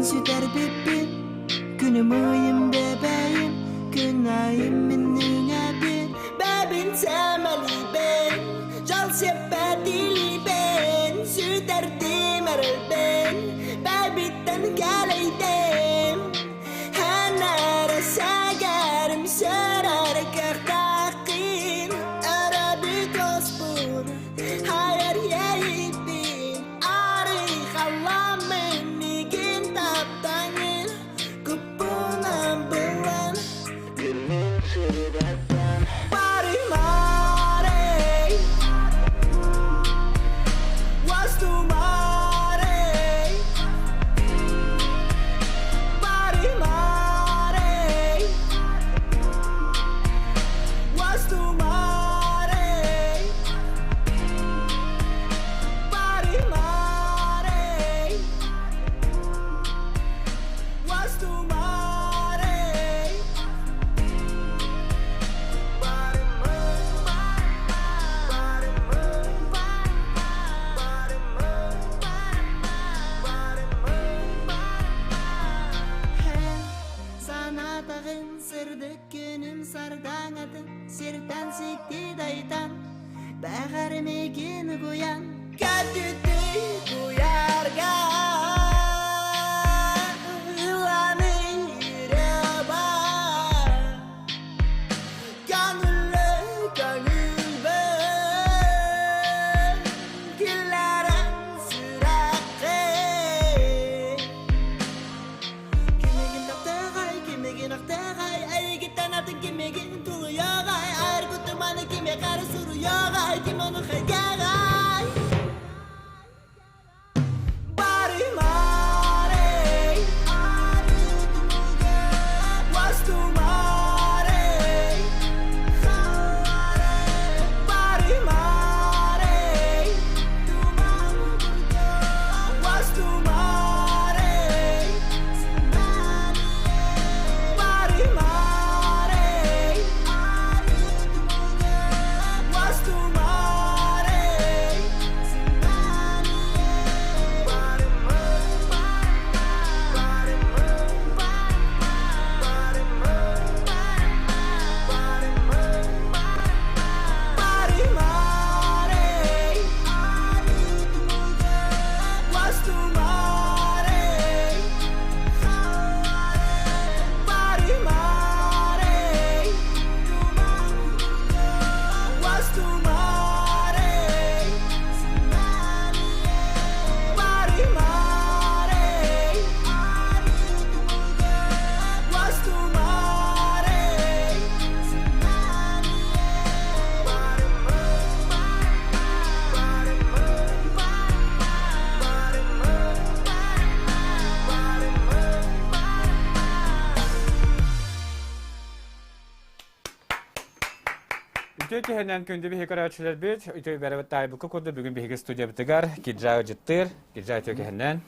süter bipin Günümüyüm bebeğim Günahım minniğe bir Bebin temeli ben Jal sepetili ben Süterdim erel ben Bebitten geleydim Hanara sagarim Sarar kahtakin Arabi gospel Hayar yayibin Arih Allah'ın Nigin taptangin Kupunan bulan Gülün sürüdasan Bari mare Was tu mare Bari mare Was tu mare Bari mare Was tu mare Sana tağın sırdık günüm sardan atın Sirten sikti daytan Bağır megin guyan Kadütü guyarga Lani raba Gönüllü gönülbe Gillere sürakı Kimegin taktağay, kimegin aktağay Ay gitten atın kimegin tuluyağay Ağır kutumanı kime karı suruyağay Kim onu kayağay Bari mare Was tu mare Bari mare Was tu mare Bari mare Was tu mare Bari mare Was tu mare Bari mare Was tu mare Bari mare Was tu mare Ütü hemen kundu bir hikayeçiler bit. Ütü beraber tabi kurdu bugün bir stüdyo bitigar. Gidja jittir. Gidja tüke hemen.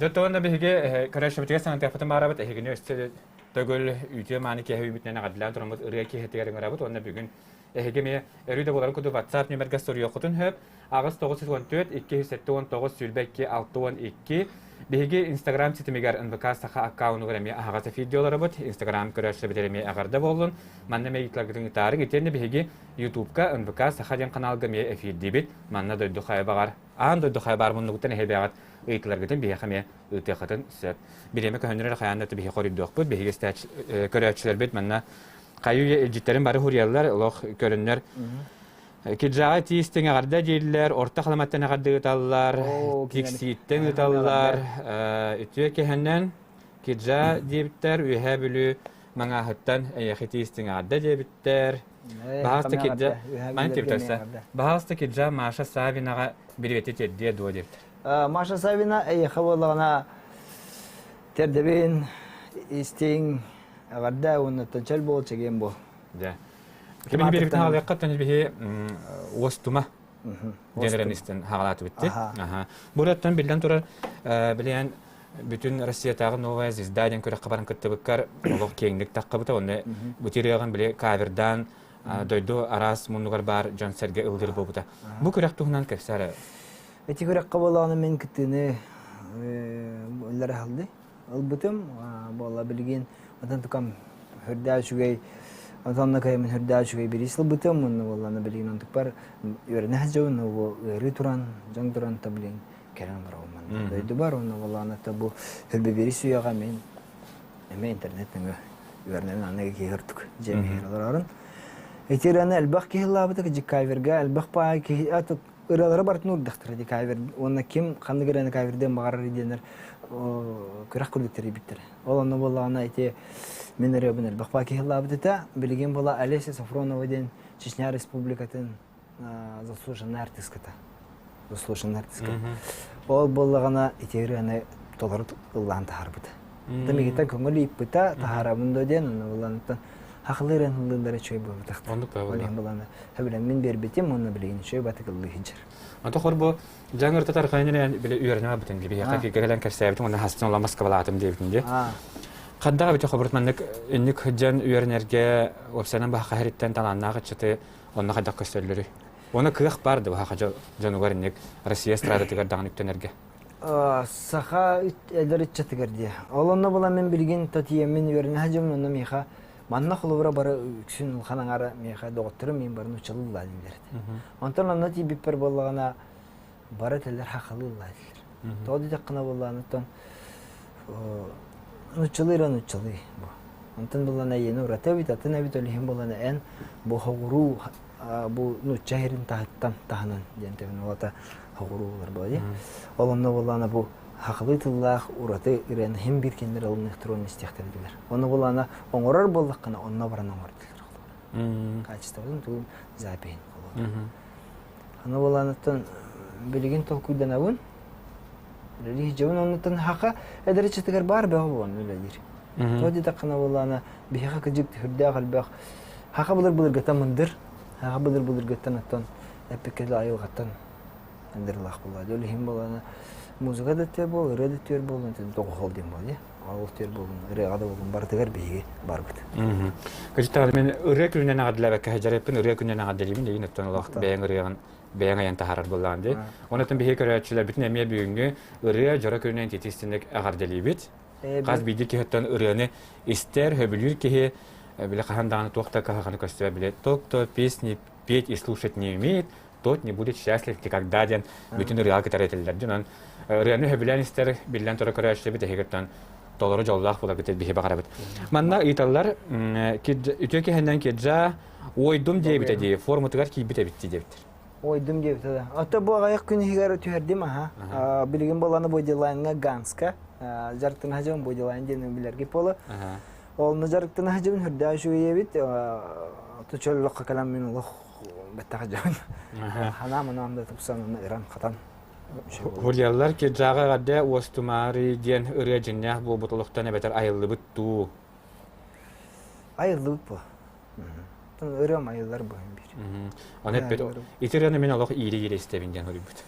Dötüğünde bir hikayeçiler bitigar sanat yapıtı marabat. Hikini üstü dögül ütü mani ki hevi bitne nakadlan duramut Ырыа kiyehetigar marabat. Onda bugün hikimi erüde bulan kudu WhatsApp numarga soruyor kutun hep. Ağız 914 279 sülbekki 612 Bihigi Instagram sitimigar НВК Саха аккаунту грами агаса видеолары бут Instagram көрөшө битереми агарда болдун. Манна мегитлагдын тарыг итенде бихиги YouTube'ка НВК Саха ден каналга ме эфирди бит. Манна дойду хайбагар. Анда дойду хайбар мундуктан хебягат ыйтларгытын бихаме ытыхатын сөп. Биреме көнөрө хаянаты бихи кориддок бут. Бихиги стач көрөчүлөр бит манна кайы життерин бары хуриялар лох көрүннөр. Киджаға тиістің ағарда дейлер, орта қаламаттан ағарды ұталылар, текситтен ұталылар. Үтіе кехеннен киджа дейбіттер, үйе білі маңа ғыттан әйеқі тиістің ағарда дейбіттер. Бағалысты киджа Маша Савинаға бір веті тердие дуа дейбіттер. Маша Савина әйеқі болығына тердебен істің ағарда ұнаттан чәл бол чеген бол. Кемин берибитин алыакка тани бихи остума генералистен хагалаты битти. Бураттан билден турар билен бүтүн Россиядагы новая звезда ден көрөк кабарын кыттыбыккар олог кеңдик таккыбыта онда бүтүрөгөн биле кавердан дойду арас мунугар бар жансерге ылдыр болбута. Бу көрөк тугунан кепсары. Эти көрөк кабаланы мен кыттыны иллер халды. Албытым бола билген атан тукам хөрдәчүгәй атанна каймен хөрдәчүгәй бирис албытым монны болланы билген антык бар үрне хаҗын о ыры туран жан туран таблин керен бараман. Дойду бар онны болланы табу хөрбе бирис уяга мен эме интернеттен үрнен анага кирдик. Жемирларын. Этераны албак килабыты жикайверга албак па ки атып ыралары бар нур дактыр дикайвер. Онна ким кандай герен кайверден багар иденер кырак күрдүктер биттер. Ол онны болланы айте мен ребен албак па килабыты та билген бола Олеся Сафроноваден Чечня республикатын заслуженная артистка. Заслуженная артистка. Ол боллагана этераны толор ыллан тарбыты. Тамигита көңүл иппыта тахарабында ден улантан хакылырын лылдары чөй болуп такты. Ондук та болду. Боланы хәбелен мен бербетем монны билген чөй батыкылы хинчер. Ата хорбо жаңыр татар кайнын биле үйрөнө бутун gibi яка гелен кәсәбит оны хастан ла Москва латым дебинде. Канда бит хабыртманлык инник хҗан үйрөнәргә опсанан ба хәриттән таланнагы чыты онна хадак көстөлләре. Оны кыйх барды бу хакы җануарник Россия страдатыгы дагын үттенәргә. Саха эдеричте тигерди. Олонно була мен билген татия мен үйрөнө хәҗымны миха манна хловра бары үксүн ханаңара миха доктор мен барны чылла дилер. Антон анна ти бипер боллагана бары телер хакылла дилер. Тоди такына болланытан нучылыран нучылы бу. Антон боллана ени уратабит атына бит олихим боллана эн бу хогуру бу нучайрин тахтан тахнан дентен олата хогурулар бади. Олонно боллана бу хакылы тыллах ураты ирен хем бир кендер алын электронный стихтердилер. Оны болана оңорор болдук кана онна баран оңордилер. Качестводан ту запин. Аны боланаттан билген толкуйдан авын. Лили жавын оннан хака эдеричтегер бар бабон үледир. Тоди такына болана бихака кыжык хүрдә галбак. Хака булыр гатамындыр. Хака булыр гатанаттан эпикеле айылгаттан эндерлах булады. Үлехим болана музыка да тер бол, ыры да тер бол, тогол дем бол, я. Ал тер бол, ырыга да болгон бар тегер биге бар бит. Кыжыктар мен ыры күнүнөн агадылабак хажарепин ыры күнүнөн агадылыбын деген оттон лак бең аян тахарар болланды. Онотон бихе көрөчүлөр бүтүн эмие бүгүнгү ыры жора күнүнөн тетистиндек агардылыбыт. Каз бидир ки оттон ырыны истер хөбүлүр ки биле каханданы токта каханы көстө биле токто песни петь и слушать не умеет, тот не будет счастлив никогда ден бүтүн ырыга кетеретилер. Жонон ырыны хөбүлөн истер билен тора көрөчүлөр бит хегеттен толору жоллах була бит бихе багарабыт. Манна италлар үтөкө хенден кеджа ойдум дебит ди форму тегер ки бит дебит. Ойдум дебит да. Ата бу аяк күнү хигер түһәрдим аха. Билген боланы бодилайнга ганска. Жартын хажым бодилайн ден билерге полу. Ол назарыктын хажым хүрдә шуебит. Тучоллыкка калам мен Аллах беттахажым. Ханамнамда тупсан иран катан. Хуляллар ки жага гадда остумари ден ыры жиннах бу бутулуктан бетер айыллыбыт туу. Айыллыбыт бу. Тон ырым айыллар бу бир. Анет бет итерен мен Аллах ири истебинден хулибыт.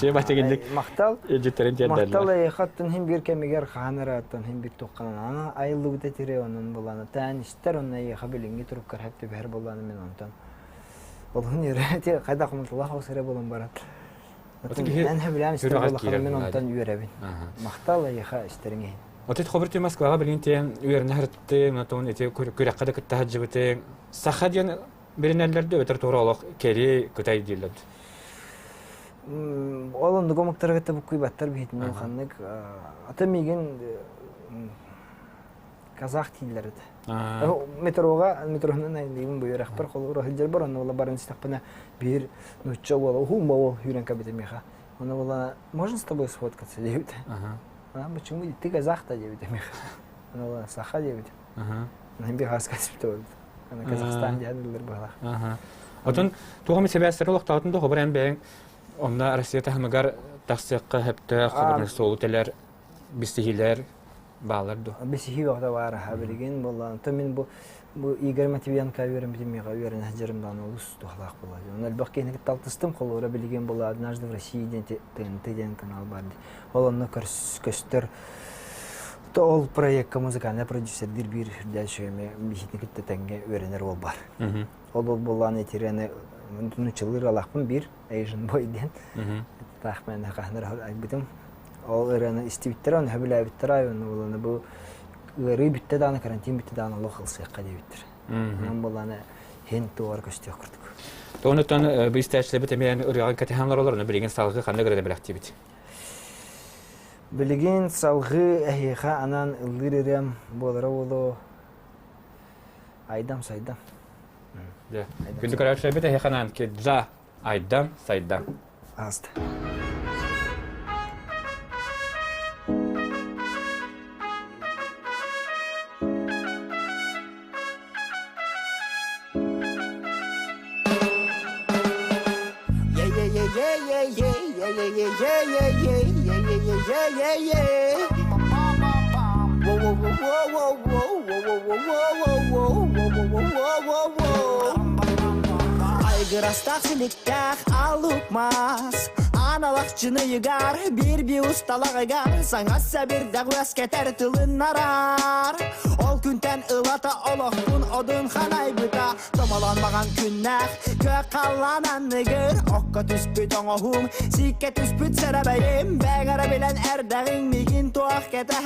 Şey батегендик мактал эжетерен жерлер. Мактал хаттын хим бир кемигер ханараттан хим бир токканан ана айыллыбыт этере онун буланы тан истер онна хабелинге туруп карапты бер буланы мен онтан. Ол хунере кайда кумтуллах осере болон барат. Ан хабелан истер буланы мен онтан үйрөбүн. Мактал яха истеринге. Отет хоберти Москва билинте үйрөнөртте натон эте көрөккөдө кыттахажыбыты Саха ден беренелерде өтөр тууралык кери кытай дилет. Олон догомактарга букуй баттар битин ханнык атамиген казах тиллерде. Метронун айдын бу рахбар колгор хилжер бар аны барын стапына бир нучча боло хумбо юрен кабитемеха. Аны бола можно с тобой сфоткаться девит. Почему ты казах-то девит меха? Аны Саха девит. Нам би хаскать что. Аны Казахстан дядылар бала. Отон тугам себестерлик таатында хобаран бең онда Россия тахмагар тахсыкка хепте хобарны соолутелер бистихилер бааларды. Бистихи вакта бар хабилген болан. Томин бу Игорь Матвиенко верим битмега верен хаҗырымдан улус тухлак була. Аны албаккене талтыстым колора билген була однажды в России ТНТ канал бар. Ол аны көстөр ол проектка музыкальный продюсер бир дальше бихитник тенге веренер ол бар. Ол булган этерене нучылыр алакпын бир Asian boy ден. Тахмен ханыр айбытым Ол ыраны истибиттер, он хабилай биттер ай, он бу ыры битте даны, карантин битте даны лохал сыйққа дебиттер. Он боланы хен туар көстек күрдік. Тоонуттан бу истәчле бит мен ырыган катеханлар оларны билген салгы кандай гөрә беләкти бит. Билген салгы әһиха анан ылдырырым болары боло айдам сайдам. Я. Күндү каракчы бит әһиханан ки жа айдам сайдам. Аст. Айгырастақсылықтақ алупмас Аналақчыны егар, бір ұсталақ егар Саңаса бірдәғ өскетер тұлын нарар Ол күнтен ұлата олықпын одын қанай бұта Томаланмаған күннәқ, көк қаланан негір Оққа түспіт оңығым, сикке түспіт сәрәбәйім Бәғара білән әрдәғің мегін туақ кәті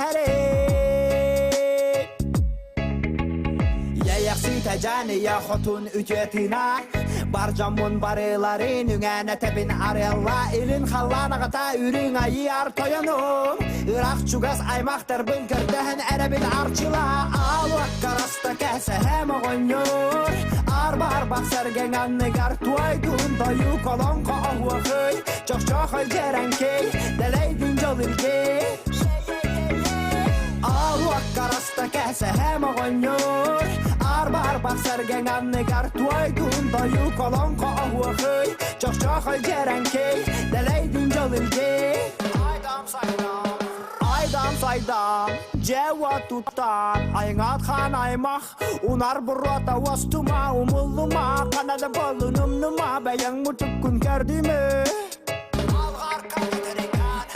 Яяқси тәжәні я хотун үтетіна Бар жамын барыларын үңәне тәбін арелла Илін қаланағыта үрің айыр тойыным Ирақ чугас аймақтар бұн көрдіхін әрәбін арчыла Алуақ қараста кәсі әм оғыныр Арбар бақсарген аннығар туайдың Дойу колонқа оғықый Чоқ-чоқы жерәнкей Дәлейдің жол үлгей Алуақ қараста кәсі әм оғыныр Арбар бақсарген аннығар туайдың Дойу колонқа оғықый Чоқ-чоқы жерәнкей Дәлейдің жол үлгей Айдам сайдам, жева туттан Айңат хан аймақ, унар бұрата Остума, умылыма, қанады болыным нұма Бәйің мұтып күн көрді ме?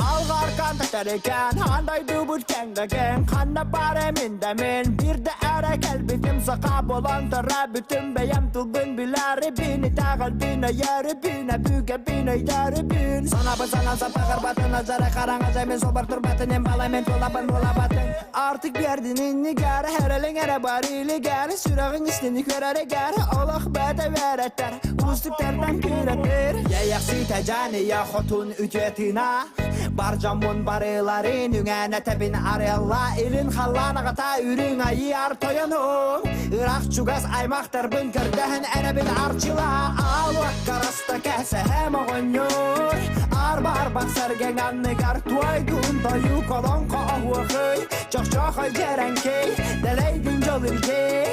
Алғарқан тәтәрекән, андайды бұд кәңдәген Қанна бар әмінді мен, бірді әрі кәлбетім Сақа болан тұра бүтін бәйім тұлбын Біләрі бін, тағыл бін, айәрі бін Әбіге бін, айдәрі бін Санабын санан сапағыр батын, ажары қараңа жаймен Собар тұрбатынен балаймен толабын болабатын Артық бердінің негәрі, әрілің әрі бар илігәрі Сүрағың істені көрәрі гәрі, олық бәді вәрәттер Ұстықтардан күрәттер Яяқси тәжәні я хотун үтетіна Бар жамын барыларын үңәне тәбін арелла Илін қаланағыта үрің айыр тойыным Ирақ чугас аймақтар бұн көрдіхін әрәбін арчыла Алуақ қараста кәсі әм оғыныр Арбар бақсарген аннығар туайдың Дойу колонқа оғықый Чоқ-чоқы жерәнкей Дәлейдің жол үлгей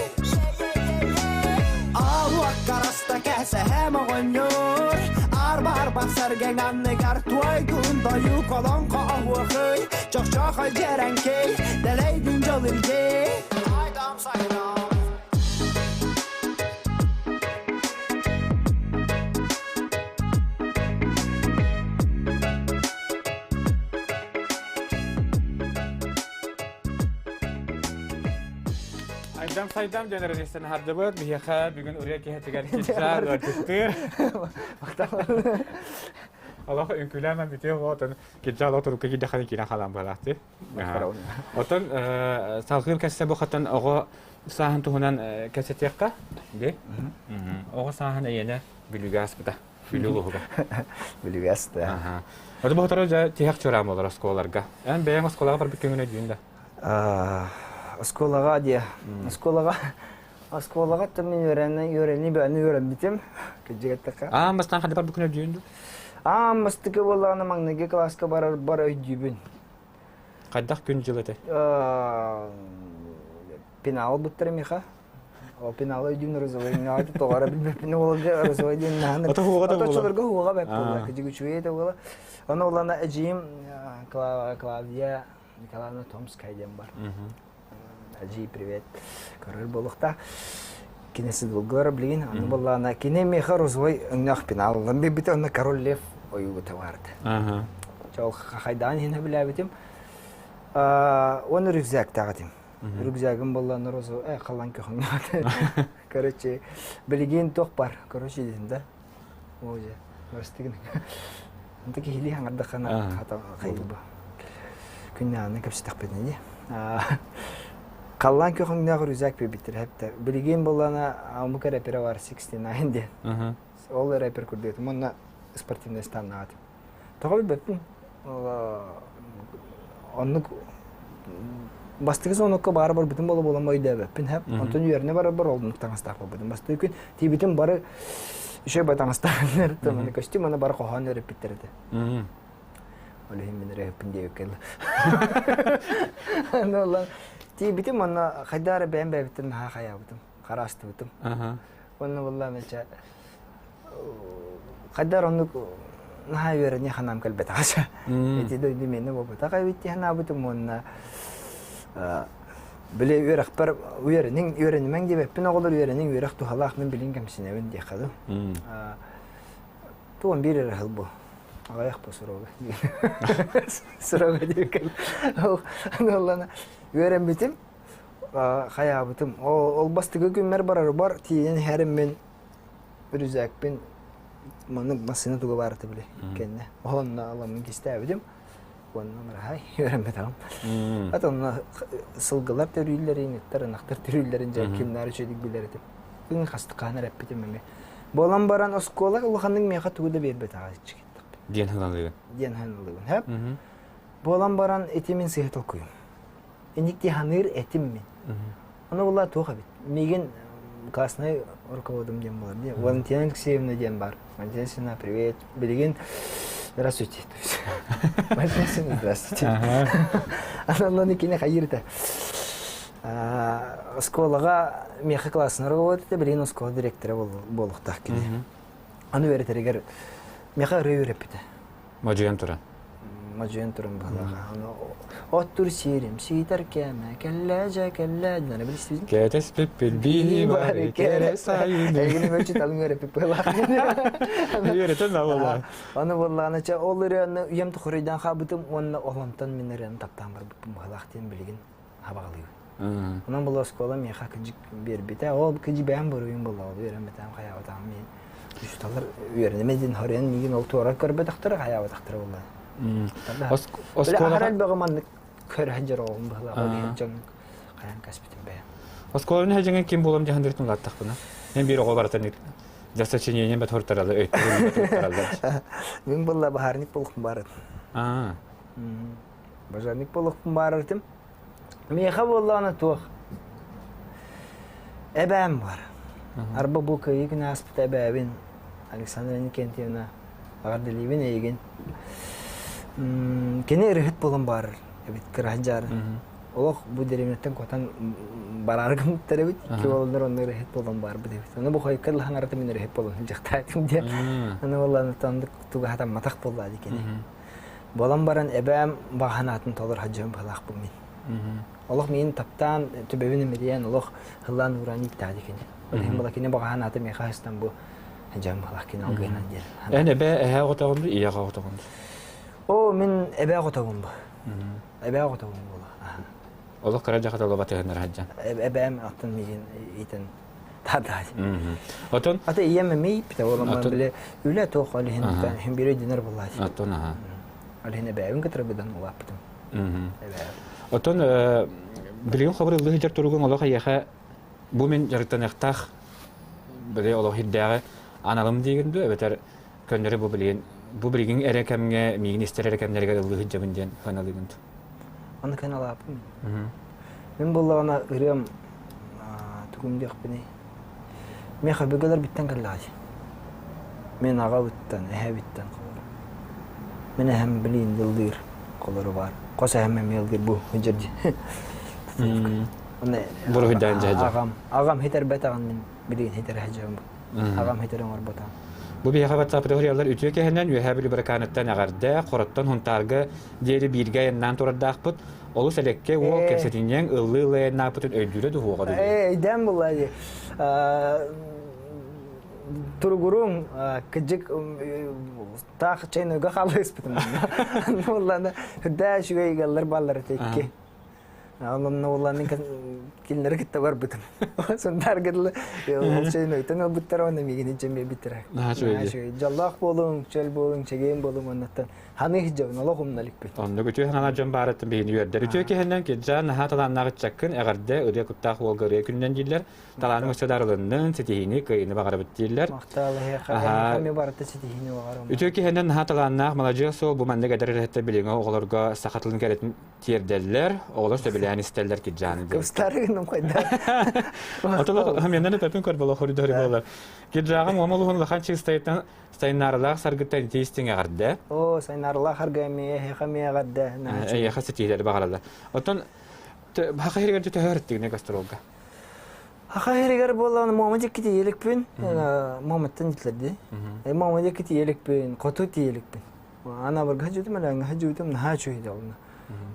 Алуақ қараста кәсі әм оғыныр Арбар бақсарген аннығар туайдың Дойу колонқа оғықый Чоқ-чоқы жерәнкей Дәлейдің жол үлгей Айдам сайдам Айдам сайдам жөнөрүн эстен хардыбыт бияха бүгүн үрөк киэһэтэ киджа гортуттыр. Аллах үнкүләмә бите отон киджа лотурук киде ханы кина халам балакты. Отон салгыр кәсә бу хатын ого сахан туһунан кәсәтекка ди. Ого сахан яна билүгәс бита. Билүгүгә. Билүгәс та. Аха. Ото бу хатары жа тиһәк чорам олар сколларга. Эн бәяң сколларга бар биккенгә дүйүндә. Сколага дия. Сколага тәмин йөрәне бәне йөрәм битем. Кәҗәттәкә. Мастан хәдә бар биккенгә дүйүндә. Мастыкы булганы магнеге класска бар өйдүбүн. Кайдак күн җылыты. Пенал буттыр миха. О пенал өйдүн розовый наты тогара билбепне болга розовый ден наны. Ото чолорга хуга беп булды. Кәҗүчүе дә була. Аны улана әҗим Клавдия Николаевна Томская дем бар. Аджи, привет. Король болықта. Кинесі долгора білген. Аны болана кине меха розовый өңнақ пенал. Ламбе біті өңна король лев ойуғы таварды. Чол қайдан хені білә бітім. Оны рюкзак тағатым. Рюкзагым болана розовый. Қалан көңнақ. Короче, білген тоқ бар. Короче, дедім да. Оже. Өрістігін. Антаки хили хаңарда қана қата қайыл ба. күннәне кепситак бетне. Қаллан көңнәгә рүзәк битер хәтта. Билген булана амука репера бар 69 де. Ол репер күрдәт. Монна спортивный стандарт. Тогы бетин. Онны бастыгыз онукка бар битин боло боламай да бепин хәп. Антон юрне бар олдун таңстак бутын. Басты күн тибитин бары ишә батаңстаклар тәмәне костюм аны бар кохан репетерде. Олеһин мен репин дә икән. Аннан тибитин мана хайдар бәм бәбитин ха хая бутын. Карасты бутын. Онны валла мәчә хайдар онны на юрне ханам калбет аша. Эти дойды менә бу тагы бит хана бутын монна. Биле юрак бар юрнең юрнең дип бен оглар юрнең юрак тухалак мен билин кемсине бен ди хады. Туан бирер хал бу. Аяк посорога. Сорога дикел. Аллана юрен битим. Хая битим. Ол бастыгы күннәр бар тиен һәрем мен бүрүзәк бен моның масына туга барды биле. Кенне. Онна аламын кистәбидим. Оннан рахай юрен битам. Атонна сылгылар төрүлләрен, тарынактар төрүлләрен жай кимнәр үчедик билер дип. Күн хастыканы рәппитем мен. Болан баран оскола улханның меха тугыда бербет агачы. Ден ханлыгы. Ден ханлыгы. Хәп. Болан баран этимин сыйтыл куйым. Эникти ханыр этим мен. Аны була туга бит. Меген классный руководитель дем бар. Валентина Алексеевна дем бар. Валентина, привет. Билеген здравствуйте. Валентина, здравствуйте. Она никене хайырта. Школага меха классный руководитель, билеген школа директора болуктак кине. Аны веретергер меха рөйрепте. Мажуян тура. Мажуян турам балага. Оттур сирим, ситар кеме, келлежа, келлежа, не билсиз? Кетес пиппи бар, кересай. Эгени мөчү талын өрөп пела. Юретен авала. Аны болланы ча олыраны уям тухурайдан хабытым, онна олонтан минерен таптан бар бупум халактен билген хабаглы. Онан болла школа меха кыжык бербите, ол кыжы бәм бар уям болла, берем бетам хаябатам мен. Үсталар үйренемеден хорен миген ол туара көрбө тактыр хаябатактыр болла. Оскола харал багаман көрһәҗер олым бала олын җан каян каспитен бә. Осколаны һәҗәнгә ким булам дигән директор латтык буна. Мен бир огыл баратан дәстәчение бит хортаралы өйт. Мен булла баһарник булган бар. Баһарник булган бар идем. Меха булланы тух. Әбәм бар. Арба бу кыйгын аспыта бәбин Александра Никентьевна Агардалиевна еген. Кене рехет болон бар. Бит кырахжар. Олох бу дереметтен котан бараргым теребит. Ки олдар онны рехет болон бар бит. Аны бу хайкал ханарта мен рехет болон жакта тимде. Аны валланы тандык туга хата матак болду дикене. Болон баран эбем баханатын толор хаҗым балак бу мен. Олох мен таптан төбөбүн медиан олох хылан урани тадикене. Олох балакене баханаты мен хастан бу хаҗым балак кине алгына дер. Әне бә һә готагымды, ия готагымды. О, мен эбе готагым бу. Эбе готагым була. Олох каража хаталы батыгындар хаҗа. Эбем атын мен итен тадай. Отон ата иеме ми бите олам биле үле тох алыһын һәм бире динер була. Отон алыһын эбем гытрабыдан улаптым. Отон билген хабарлыгы җыр турган олох яха бу мен жарыктанактах биле олох хиддәгә аналым дигәндә бетер көндәре бу билген әрәкәмгә министр әрәкәмнәргә ылыгы җабындән ханалыгын. Аны канал апым. Мен булла ана ирем тугымдык бини. Мен хабыгалар биттен каллай. Мен ага биттен, биттен калар. Мен һәм билин дилдир калары бар. Коса һәм мелдир бу җирди. Аны бурыдан җаҗа. Агам хитер бетаган мен билин хитер һәҗәм. Агам хитер арбата. Бу бия хабатта педагоглар үтүкә һәннән юһәбил бараканаттан агарда кораттан хунтарга дире биргә яннан турдакпыт. Олус элекке о кепсетинен ыллы напытын өйдүрө дуга ду. Дәм булай. Тургурум кыжык тах чейнеге халыс битем. Булланы хәдә шугай галлар баллар текке. Алымны улларның килнәр китә бар битем. Сондар гыдлы ул чейне тәне биттер аны миген җеме биттер. Шугай җаллах булың, чел булың, чеген булың оннан Hanı hicabın Allah'ım nalikbet. Onu götü hana jan baratın beyni verdi. Ütü ki henden ki jan hatalannağı çakın eğerde öde kuttaq volgırıya günden diller. Talanın uçadarlığının setihini kıyını bağırıp diller. Maqtalı heqa. Kami barata setihini bağırım. Ütü ki henden hatalannağı malacıya sol bu manda kadar rehette bilini oğlarga sakatılın keretin tierdeller. Oğlar söbeleyen isterler ki janı. Kıvstarı günüm koyda. Atılıq hem yandan pepin kor bala koridori bolar. Ki jağım amaluğun lahan çıkstaytan stayınarlar sargıttan teistin eğerde. O sayınarlar hargamiye heqamiye gadda. Ey xasetiler bağırlar. Oton haqa hergerce töhörttik ne gastrolga. Haqa herger bolan Muhammed kiti yelikpin. Muhammed'ten gitlerdi. Muhammed kiti yelikpin, qotu ti yelikpin. Ana bir hajutum lan hajutum ha çuydu ona.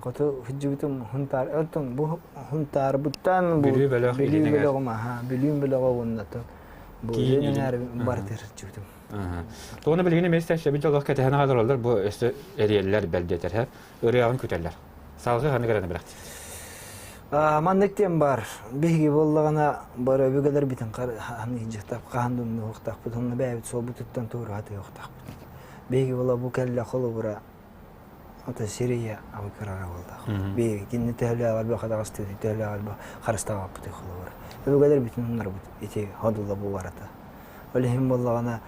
Qotu hajutum huntar oton bu huntar buttan bu bilü belogma ha bilü belogo onnato. Bu yener barter çuydu. Doğru bilgini mesaj bir joluk ketene kadar olur bu işte eriyeller beldeter hep Ырыагын köterler. Salgı hanı garana bıraktı. Mandektem bar. Bihgi bollagana bar öbügeler bitin hani jıhtap qahandımны oqtaq butunu bäbit sol bututtan toğru hatı oqtaq. Bihgi bolla bu kelle qolu bura ata Siriya awy karara boldu. Bihgi dinni tehli alba qadaqastı tehli alba qarasta qaptı qolu bura. Öbügeler bitin onlar bu ite hadulla bu barata. Olehim bollagana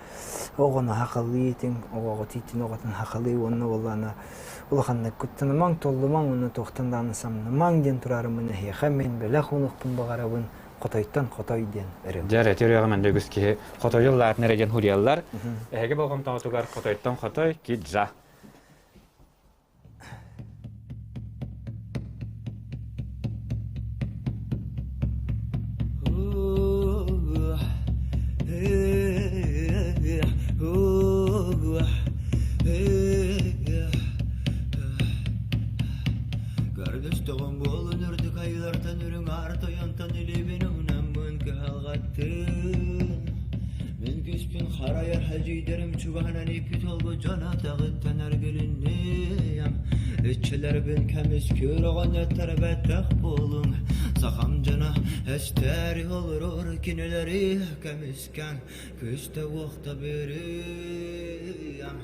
oğuna haqalliyetin oğu titin oğatın haqalli onu bollana ulaqanna kuttana mang toldu mang onu toxtandan samna mang den turarımın he xamen bela xunuqpun bağarabın qotoytan qotoyden ere. Jare teoriyaga mende güski qotoylar neregen huriyallar. Ege bolğum tağıtugar qotoytan qotoy ki ja. Ben kemiz kör oğana terbettek bolun Sakamcana esteri olur kineleri kemizken Küste vakta beriyem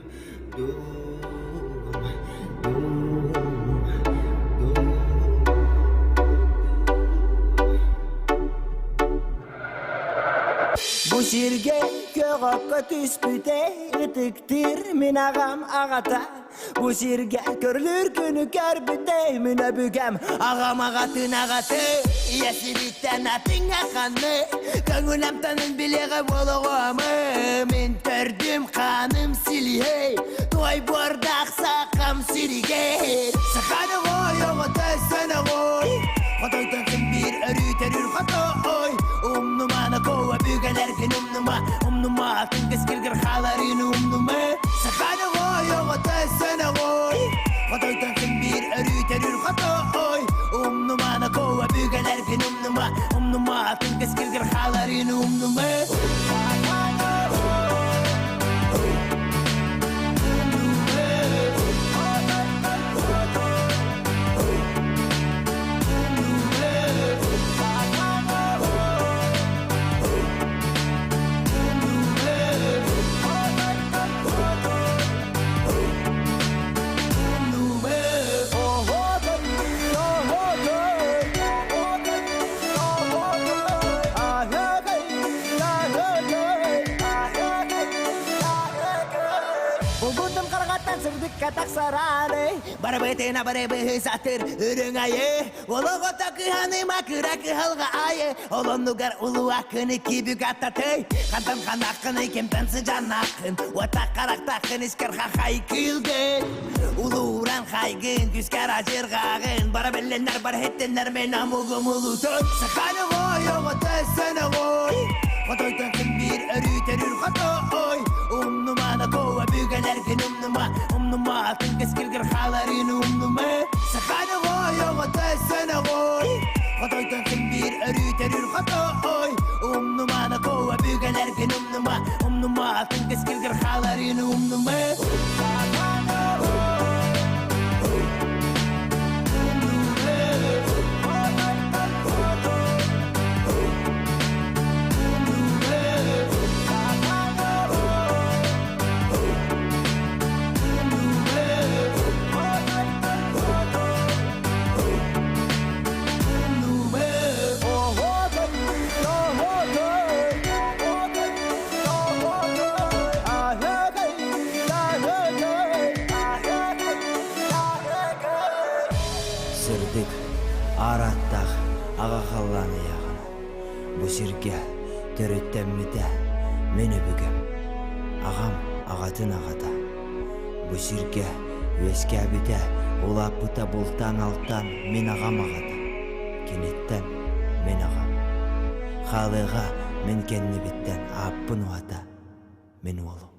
Bu şirge köğakka tüspüte ıtıktır min ağam ağata Bu şirge körlür günü körbüte mine bügem ağam ağatın ağatı Yesilitten atın ağanı Köngülemtanın bileğe boluğamı Min tördüm kanım silihey Toy bordak sakam sirige Sakanı koy oğu tessene koy Kotoytan bir örü terür kotoy Numana kova bügelerken umnuma Akın keskilgir halarin umnuma Sakana koy oğu tessene koy Kotoytan bir örü terür kotoy Numana kova bügelerken umnuma Akın keskilgir halarin umnuma Katak sarane Barbete na barebe satır ürüngayı Ologo takı hanı makırakı halga ayı Olon nugar ulu akını kibü gatatı Kantan kanakını kemten sıcan akın Otak karak takın isker kakay kılgın Ulu uğran kaygın küsker acır gağın Barabellenler barhettenler menamugum ulutun Sakanı koy oğu tessene koy Kotoytan bir örü terür kotoy Numana kova bügelerken umnuma Akın keskilgir halarin umnuma Sakanı koy oğu tessene koy Kotoytan bir örü terür kotoy Numana kova bügelerken umnuma Akın keskilgir halarin umnuma сырдык араттах ага қалланы яғына. Бұсырге төреттемміде мені бүгем. Ағам ағатын ағата. Бұсырге өскәбіде олапыта болтан алтан мен ағам ағата. Кенеттен мен ағам. Халыға мен кенні біттен аппын уата мен олым.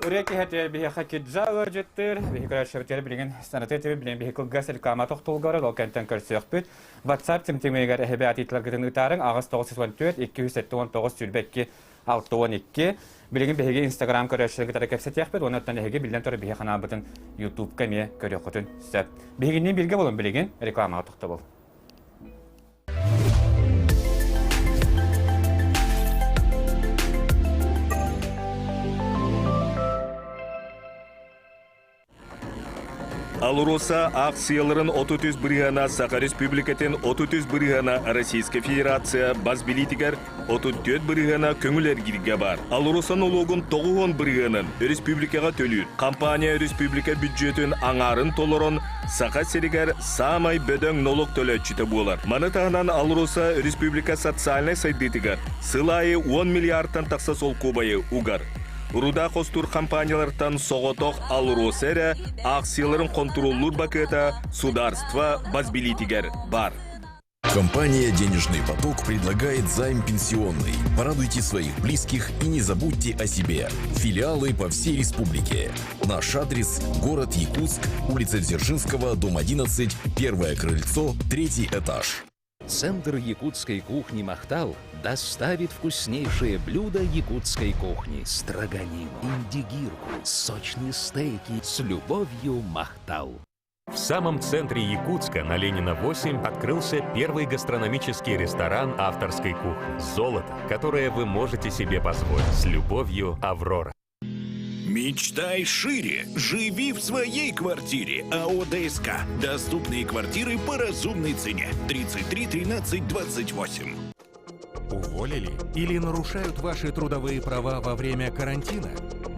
Ырыа киэһэтэ биһиэхэ киджаалар жеттер, биһикара шабытары билеген санатети билен биһикыл газ реклама тохтулгары ол кентен көрсөкпүт. WhatsApp тимтимегер эһебе атитлар гытын ытарын агыс 914 279 сүлбекки 612 билеген биһиге Instagram көрөшөлгө тара кепсетяхпыт, онуттан эһиге билен тора биһихана бытын YouTube кеме көрөкөтүн сөп. Биһигинен билге болун билеген реклама тохтобол. Алуроса акцияларын 33 бригана Саха республикатын 33 бригана Российская Федерация базбилитигер 34 бригана көңүлер кирге бар. Алуроса налогун 9 бриганын республикага төлүр. Компания республика бюджетін аңарын толорон Саха серигер самай бөдөң налог төлөчүтө болар. Манытагынан Алуроса республика социальной сайдытыгар сылайы 10 миллиардтан такса сол кубайы угар. Руда костур компаниялардан соғотоқ Алуросере акцияларын контроллур бакета сударства базбилитигер бар. Компания «Денежный поток» предлагает займ пенсионный. Порадуйте своих близких и не забудьте о себе. Филиалы по всей республике. Наш адрес – город Якутск, улица Дзержинского, дом 11, первое крыльцо, 3-й этаж. Центр якутской кухни «Махтал» доставит вкуснейшие блюда якутской кухни: строганину, индигирку, сочные стейки с любовью «Махтал». В самом центре Якутска на Ленина 8 открылся первый гастрономический ресторан авторской кухни «Золото», которое вы можете себе позволить. С любовью, Аврора. Мечтай шире, живи в своей квартире. АО ДСК. Доступные квартиры по разумной цене. 33 13 28. Уволили или нарушают ваши трудовые права во время карантина?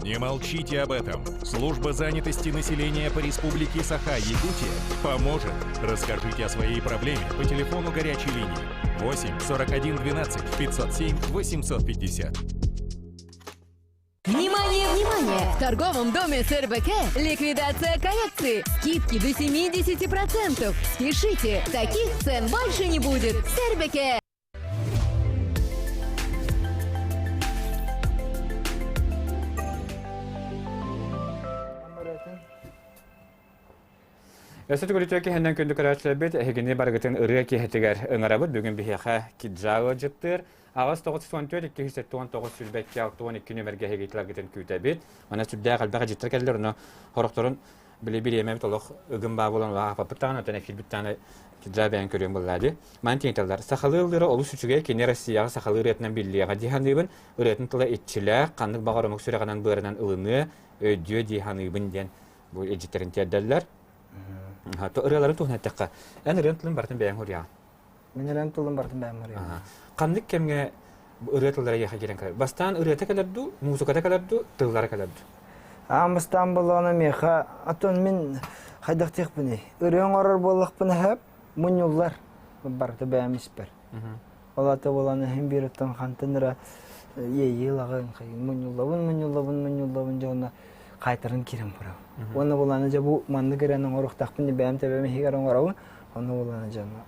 Не молчите об этом. Служба занятости населения по республике Саха, Якутия, поможет. Расскажите о своей проблеме по телефону горячей линии 8 41 12 507 850. Внимание, внимание! В торговом доме НВК ликвидация коллекции. Скидки до 70%. Спешите, таких цен больше не будет. НВК. Эсэт көрүтөкө хенден көндү карачлабыт эгени баргытын ырыа киэһэтигер ыңарабыт бүгүн биһиэхэ киджаалы жыттыр. Агас 914 279 сүлбекке 612 нөмерге хегитлар гытын күтәбит. Ана сүддә галбага жыттыр келдер, уну хорокторун биле-биле эмеп толох ыгын ба болон ва паптан атана килбиттаны киджабен көрөм буллады. Мантинталдар сахалылдыры олус үчүгө кене Россияга сахалыр этнен биллига диханыбын, үретін тыла этчиле, каннык багарамык сүрәганан бырынан ылыны өдө диханыбын ден бу эжиттерин тәддәлләр. То ырыалары тухнаттакка. Аны рентлын бартын бәйән хуря. Мен рентлын бартын бәйән хуря. Каннык кемге ырыатылара яха келен калар. Бастан ырыата каларду, музыката каларду, тыллара каларду. Бастан болгоны меха атон мен хайдактык буни. Ырыан орор боллык буни хеп мунюллар барты бәйән испер. Алата боланы һәм биреттен хантынра елагын мунюллавын жона кайтырын кирем бара. Оны боланы жа бу манды керенен оруктакпын деп бәйәм тебеме хигәрен гарабы. Оны боланы жана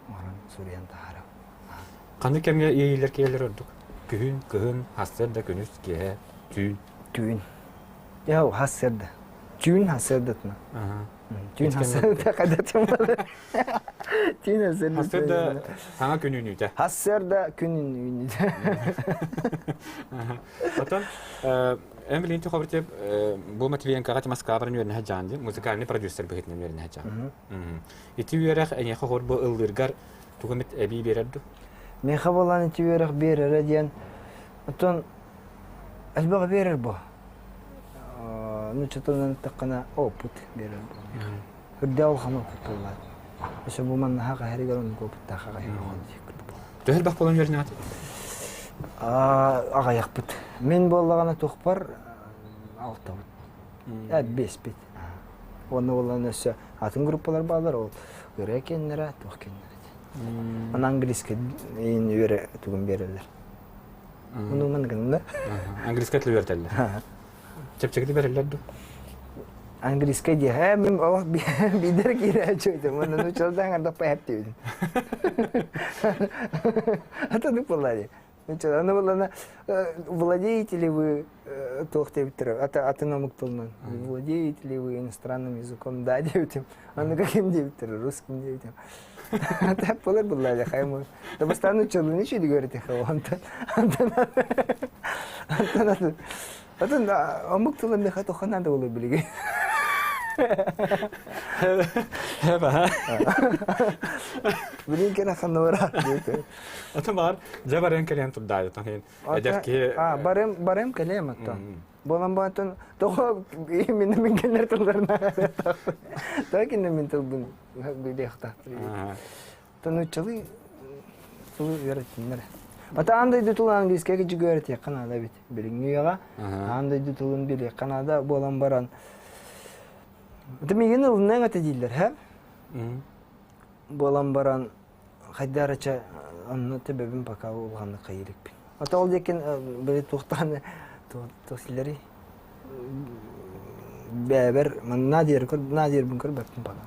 маран суриян тахара. Канды кемге иелер келер ордук. Күн, хасырда күнүс ке, түн. Яу хасырда. Түн хасырдатна. Түн хасырда кадатым бар. Түн хасырда. Хасырда саңа күнүнүтә. Хасырда күнүнүтә. Атан Эмили инте хобртеп бу матвиен кагат маскабрын юрнэ жанди музыкальный продюсер бегитнен юрнэ жан. Ити юрах эне хор бу ылдыргар тугамет эби берерду. Мен хабалан ити юрах берер диен. Отон албага берер бу. Ну чотон такана опут берер бу. Хурдал хама путулла. Ошо бу ман хака херигерон копта хака херигерон. Төхөл бак болон юрнэ ат. Ага яқпыт. Мен болағана тоқпар алтауыт. 5 бет. Оны болған өсі атын группалар балар ол. Ырыа кеннері, тоқ кеннері. Ана английский ең өре түгін берілер. Оны мен гында. Английский тілі өртелер. Чепчекті берілер ду. Английский де. Мен олақ бидер кері әчөйді. Оны ұчалдан ардақ пәйіп дейдім. Атаны болады. Она была владеете ли вы автономиктолнан? Владеете ли вы иностранным языком? Да, девятым. Она каким девятым? Русским девятым. Так полар была я хайму. Да постану чего ничего не говорит их он. Амуктолан не хато ханада было блиги. Блин, كنا خنورات. أتمر جبرين كلام تبدأ تهين. برم كلام أنت. بولم باتن تو من كنر تلرنا. تو كنا من تلبن بيدخته. تنو تشلي تلو يرتينر. أتا عندي دتول إنجليز كي جوجرت يا كندا بيت بلينيوغا. عندي دتولن بيل كندا بولم بران. Тэмиген ылнан атадиллер, ха? Болам баран хайдарача анны тебебин пока улганны кайырык. Ата ол декен бери тухтаны тосиллери бәбер надир бункер бәптен бана.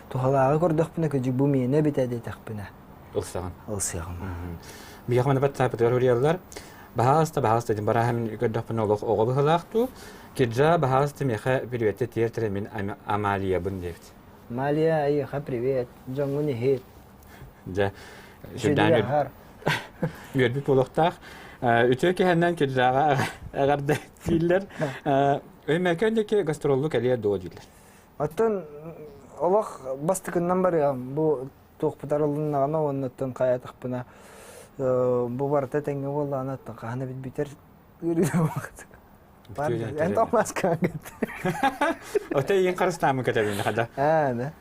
Тухалага көрдөхпүнө көжүк бу мене битеде такпына. Алсаган. Биягмана баттап территориялар бахаста дин барахам көрдөхпүнө огобы халакту. Киджа бахаста меха привет тертер мен Амалия бундевт. Амалия айха привет. Жангуни хет. Да. Жуданер. Юрби полохтах. Үтөке ханнан киджага агарда тиллер. Өймәкәндәге гастроллык әле додилер. Аттан Аллах бастыкыннан бар я бу тохпытарылына гана оннан каятык бuna бу барта тәңге булла анаттан каны бит битер. أنت ما سكانت. أتى ينقرص من كتابين هذا. أنا.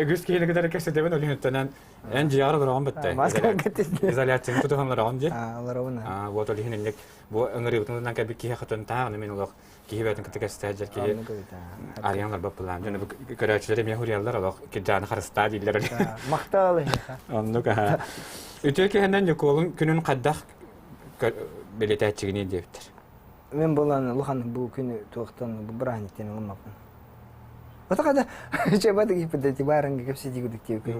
قلت كي نقدر كسر دبنا اللي هنتنا إن جيار برام بتاعي. ما سكانت. إذا لا تنتو تفهم رام جي. الله رونا. وقت اللي هنيك بو أنغري وتنا كبي كي خطون تاع من الله كي هي بتنك تكستاجر كي. أريان غرب بلان جنب كراش جري ميهوري الله الله كجان خرس تادي اللي. مختال هيك. أنك ها. أتى هنن يقولون كنون قدخ بليتات تجني ديفتر. من بولان لخان بو كني توختن ببرهن تاني غمقن. وتقعد شبابك يبدأ تبارن كيف سيجي قدك تيو كيف.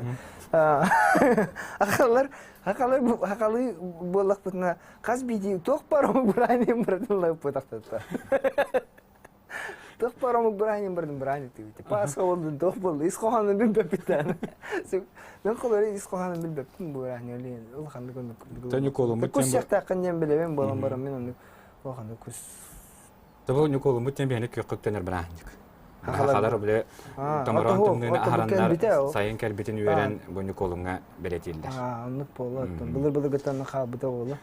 أخلي بولك بتنا قاس بيجي توخ بارم برهني مرد الله بتقطع. توخ بارم برهني مرد برهني تيو. باس خالد توخ بول إسخان من ببتان. نقول لي إسخان من ببتان برهني لين لخان نقول. تاني كولوم. بكوس يختاقن جنب بلوين بولان برام منو. تبغى نقول متن بينك يقطن البرانج. خالر بله تمرون تمنين أهرنا ساين كربتين يورن بنقولنا بلتيل ده. نقول بلر قطن خاب بتوله.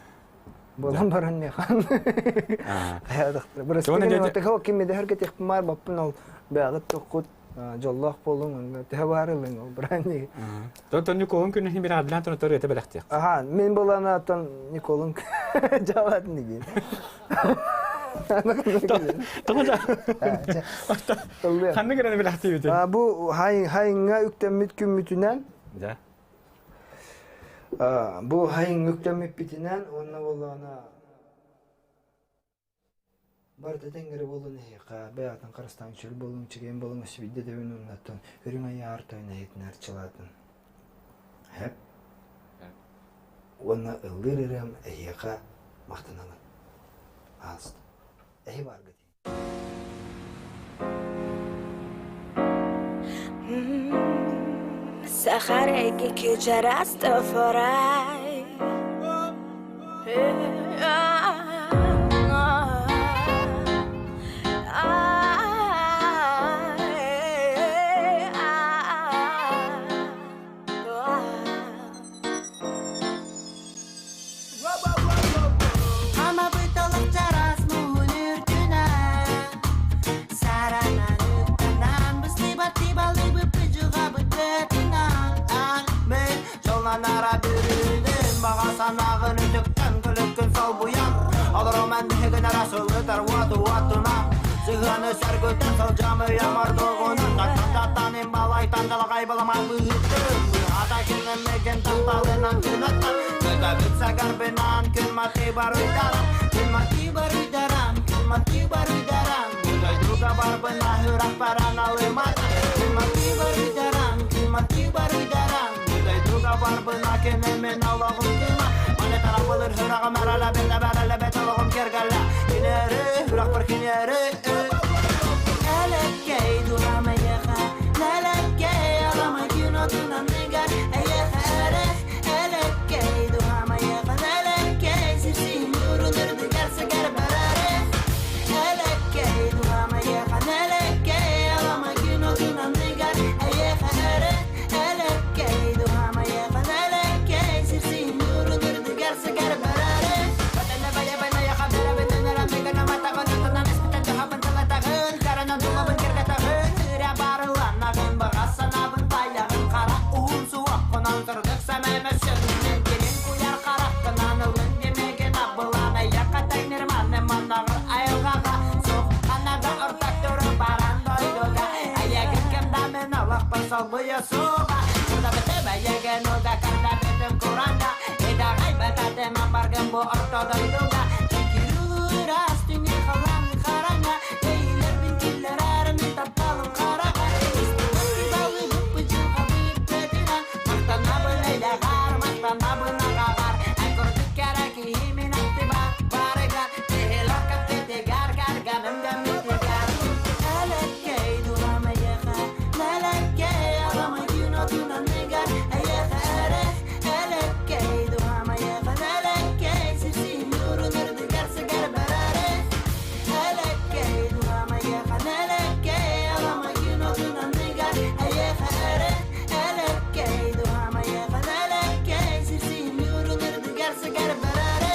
بولم برهني خان. هذا بس كنا تخو كم ده هركت إخمار بابنال بعد تقط جلّاه بولون تهوار لنا برهني. تون نقولون كنا هني برادلان تون توري تبلغتي. من بولنا تون نقولون جواد نجين. خلنا نقرأ بالحتيبة. أبو هاي نعيكتمت كمتنان. ده. بو هاي نعيكتمت بتنان ونا والله أنا برد تنقر بولون هيك بيعتن قرستان شل بولون تجين بولون سبيدة تبينون نتون هرينا يارتين هيك نرجلاتن. هب. ونا الليرهم هيك مختنان. عاست. إيه بارقتي. سخرك كي جرست فراي Аны сәргөтен сол жамы ямар доғынын Тақтан балай тандалғай баламай бұйыттым Ата кенім мекен танталынан күн аттан Көті бүтсә гарбынан күн мати бар ұйдарам Күн мати бар ұйдарам, күн мати бар ұйдарам Бұдай друга бар бұна хүрак баран алымат Күн мати бар ұйдарам, күн мати бар ұйдарам Бұдай друга бар бұна кенемен алағым күма Мане тарап болыр хүрағым әрәлі бәлі бәрәлі бәт алағым кергәлі Кенері, хүрак бар кенері Әләккей дұрама еға Нәләккей алама күн отынан негар Әйеға әрі Әләккей дұрама еға Нәләккей сесейін үрінірді кәрсі кәр бәрәрі Әләккей дұрама еға Нәләккей алама күн отынан негар Әйеға әрі Әләккей дұрама еға Нәләккей сесейін үрінірді кәрсі кәр бәрәрі Бәтәні бәйе бәйме еға бәрі бәтәні рәмбегін аматағын Атынан әспітен тұхабын тұлатағын Карынан тұлабын кергатағын Үрә барыланағын Бағасанабын байлағын Қара уын суақ қонан тұрдық сәмәмәшін Мен келін қояр қарақтынан Үлін демеген абылан Аяққа тәйнерманы манағыр айылғаға Соқ қанаға ұртақ тұры баран дойдуға Аяғын кемдамен алақ басал бұйы суға Құрда біті бәйеген ұға Қарда бітім құранда Едағай бәтәдім амбарғын бұ ұрта дойдуға Кекерулыр астыне қаламын қараңа Ейлер бін келер әрімін таппалым қараға Истуғын балы бұппы жылға бұйып бәдіна Мақтанабын әйләғар, мақтанабын ағағар Ән көрдік кәрі кейімен әтті барығар Tehелар кәптеті ғар-ғар ғанымда мүтігар Әләккей дұрама еға Нәләккей алама күн отынан негар Әйеға әрі Әләккей дұрама еға Нәләккей сесейін үрінірді кәрсі кәр бәрәрі Әләккей дұрама еға Нәләккей алама күн отынан негар Әйеға әрі Әләккей дұрама еға Нәләккей сесейін үрінірді кәрсі кәр бәрәрі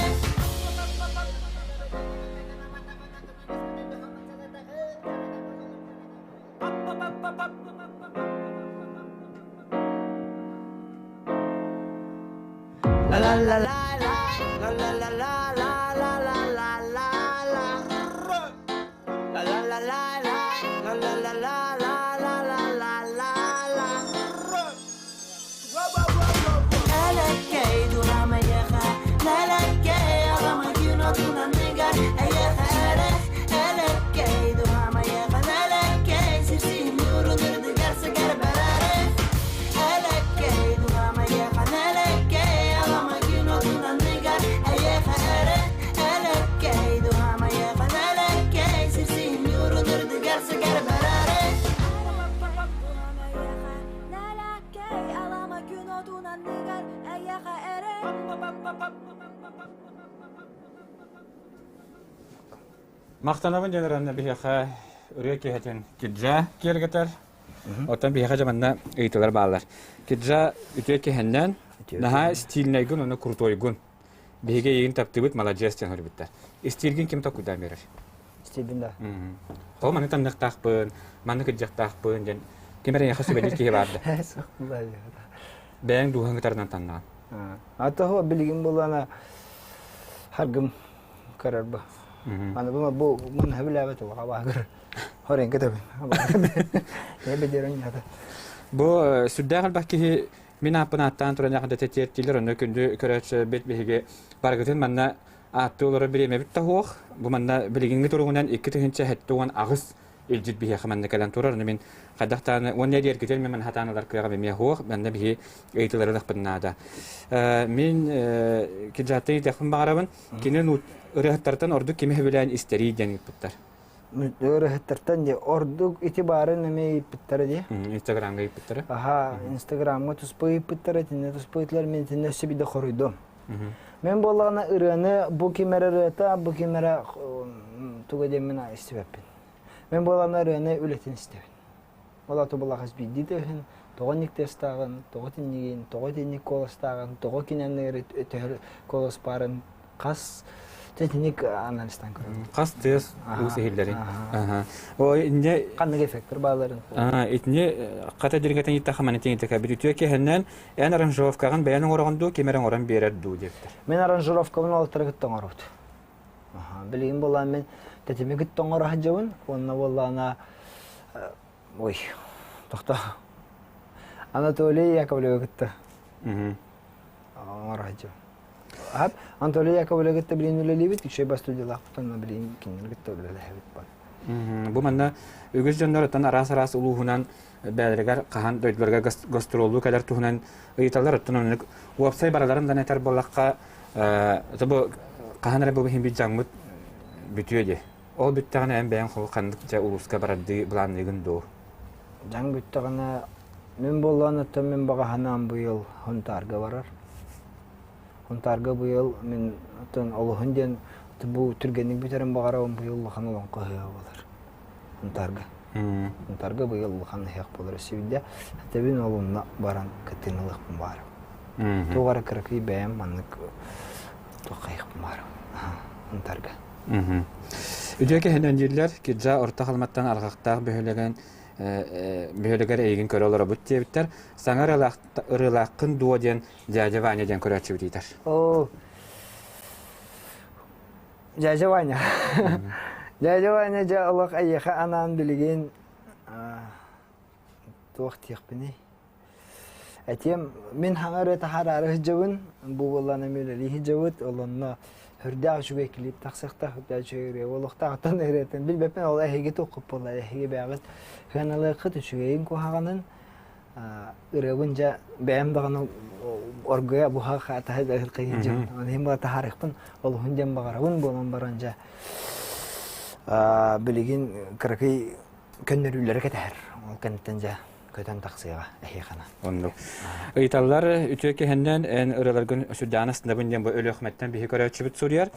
La la la la la la la la la la la la la la la La la la la la la la la la la la la la la Әләккей дұрама еға Нәләккей алама күн отынан негар Әйеға әрі Әләккей дұрама еға Нәләккей сесейін үрінірді кәрсі кәр бәрәрі Әләккей дұрама еға Нәләккей алама күн отынан негар Әйеға әрі Әләккей дұрама еға Нәләккей сесейін үрінірді кәрсі кәр бәрәрі Нәләккей алама күн отынан негар Әйеға әрі Мақтанабын жаныранна бияқа үрге киэһэтэн киджа киэргэтэр. Оттан бияқа жаманна ыйтылар баалар. Киджа үтүе киэһэннэн наха стильнайгын оны крутойгын. Биһиге ийин таптыбыт молодец тен хорбиттар. Стильгин ким токудан берер? Стильгин да. Хол маны танныктаахпын, маны кыджактаахпын ден кемерен яха сөбелик кие барды. Бэң дуһаңгытардан таннаган. Атаһо билигин булана харгым карарба. Аны бу мен хәбиләбәт ул хабагыр. Хорен кетеп. Я бедерен ята. Бу сүддәгәл бакки мин апнаттан туран якында тетертилер оны күндү көрәч бет биһиге баргытын манна аттылары биреме бит тахох. Бу манна билигинге тургунан 2 тыгынча хәттуган агыс илҗит биһи хәмәнне калан турар мен кадактан оны дияр кетер мен хатаналар кыяга беме хох манна биһи әйтеләр дәпнада. Мин киҗаты дәхм барабын кинен Ырыаттартан ордук кеме белән истери дигән иптәр. Ырыаттартан де ордук итибарын неме иптәр ди. Инстаграмга иптәр. Аха, Инстаграмга туспый иптәр тине туспыйлар мен тине сибиде хорыйдым. Мен болганы ырыны бу кемерәтә, бу кемерә тугыде мен истебәппин. Мен болганы ырыны үлетен истебин. Ола тоблагас бидиден, тогоник тестагын, тоготиннигин, тоготинник колостагын, тогокинәннәр колос барын кас техник анализдан көрөм. Кас тез үсеһилләре. О инде кандай эффекттер бааларын. Итне ката диргәтен итә хаманы теңите кабинетке кеһеннән ән аранжировкаган баяның орагынды кемерәң оран берер ду диптер. Мен аранжировканы алтыргыттан арыт. Билгин булам мен Тәтеме күттің ора жауын, онна болла ана... Ой, тоқта. Анатолий Яковлев күтті. Ора жауын. Анатолий Яковлев күтті білейін өлі бет, үшей бас студиялақ бұтанна білейін кенер күтті өлі бет бар. Бу манна үгіз жондар оттан арас улуһунан бәдерегер кахан дөйдлөргө гастролду кадер туһунан ыйталар оттан онук уапсай бараларын да нетер боллакка табы каханара бу хим bijangmut бүтүөдө. Ол бүттөгөн эм бээн хол кандык жа улуска барады буланныгын до. Жан бүттөгөнө мен болгон оттан мен багаханан быйыл хонтарга барар. Хонтарга быйыл мен оттан олуһунден bu Türkiye'nin bir tarafı bakarım bu yıl kanal olan kahya olur. Targa bu yıl kanal hak olur. Sevinde tabii ne olumlu baran katınılık var. Tuğara kırkı beğen manlık tuğayık var. Targa. Üdeki hemen yerler ki ca orta kalmattan arqaqtaq behöleger eygin körü olara bu tebitler. Sana ırılaqın duo den jajavanya den körü açıbıdıylar. Jajavanya. Jajavanya ja Allah ayyaha anan bilgin tuğt yaqbini. Atem min hangare taharare hijawun bu wallana milali hijawut olonna hurda şu klip taqsaqta hurda şöyle wallaqta tan ereten bilbepen Allah hege toqып Allah hege bağız kanalı qıt şügeyin ko hağanın ırıvınca beğen dağını orgaya bu haqa tahid ahirqiyince hem ba taharıqpın ol hundan baqarawın bolan baranca bilgin kırqı könnerülere keter ol kantanja köten taqsıga ahiyana ondu ıytallar ütüke henden en ırılargın südanasında bundan bu ölü hükmetten bir hikare çibit soruyor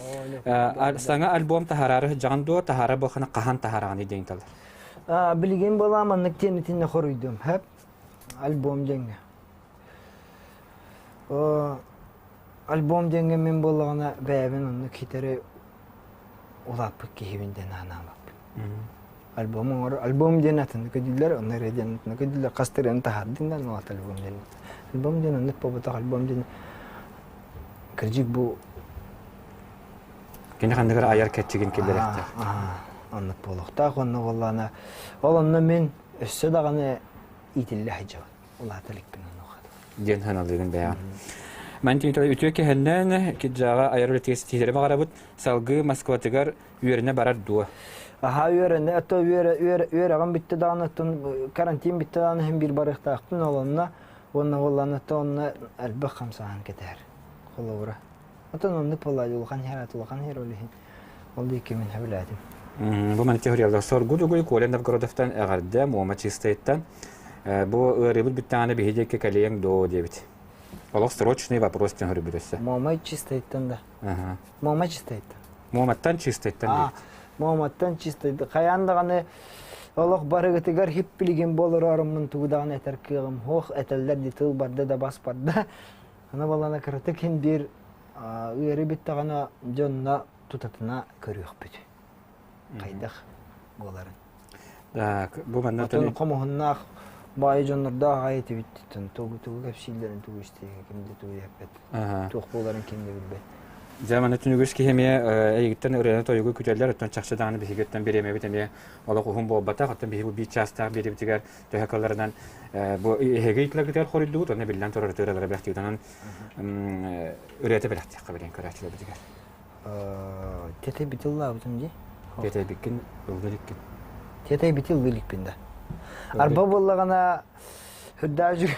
sana albüm tahararı jando tahara baxana qahan taharani deyintalar bilgin bolamanlık tenetine xoruydum hep albüm denge. O albüm denge men bolğana bäbin onu kitere ulap kihibinden anamap. Albüm denatını kediller onlar denatını kediller qastırın tahaddinden o albüm den. Albüm den ne pobata albüm den. Kirjik bu kene kandıgar ayar ketçigin kellerekte. Anlık boluqta onu wallana. Olonna men össe dagаны İtillah hicab. Allah talik bin onu. Den hanalığın beyan. Men tiyatro ütüke henden ki jaga ayarlı testleri bagarabut salgı Moskvatigar yörüne barar duwa. Aha yörüne ato yörügän bitti dağını karantin bitti dağını hem bir barıqta aqtın olonna onu wallana tonna alba 5 saat keter. Xolawra. Atanın polayı ulğan herat ulğan herolihin. Oldu ki men habladim. Bu men teoriyalar sorgudu kolen narodовтан agarda muamma чистайтан bu рыбут биттаны бихидеке калеяң до дебит. Олог срочный вопрос тен рыбыдысы. Muamma чистайтан да. Muamma чистайтан. Muamматтан чистайтан. Muammattan чистайды. Каяндаганы олог барыгытыгар хип билген болор арымын тугудан этер кыгым. Хох этелдер дитил барды да бас барда. Ана балана кыртыкен бир ыйры биттагана жонна тутатына көрүк бит. Кайдах боларын. Bu mandan komahınnak bayi jonlarda gayet bitti. Togu kapşillerin togu işte kimde togu yapet. Toqboların kimde bilbe. Zaman tünügüs ki hemiye egitten öğrenen toygu küteller ötten çakşıdan bir higetten bir emevi temiye ola kuhum bo bata hatta bir çasta bir bitigar tohakallardan bu hegeytler gider xorildu to ne billan torortörler behtidan ürete belahti qabelen karaçlar bitigar. Tete bitilla butunji. Tete bikin ulgalikin. Tete bitil bilikpinde. Arba bollagana hüddacı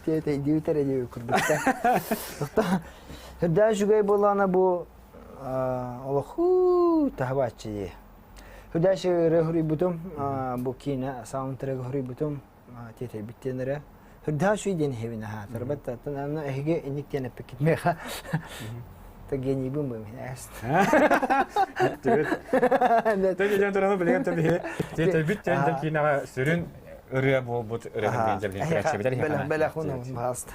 tete diutere diye kurdukta. Hüddacı gay bollana bu Allahu tahbatçı. Hüddacı rehuri butum bu kina soundtrack rehuri butum tete bittenere. Hüddacı den hevine ha. Tarbatta tanana ehge inik tene pekitmeha. Tageni bum bum est. Tabii can tarafı bilen tabii. Tete bitten ki na sürün Ырыа болбут ырыгын бенжабилен кырачы битер хана. Бela хунун баст.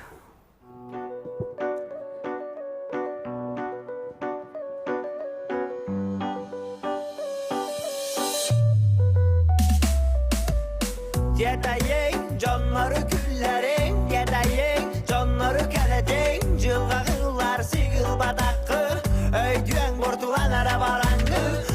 Yedayeng canları küllerin yedayeng canları keledeng jılgağılar sigil badakı öydüyen bortulan arabalangı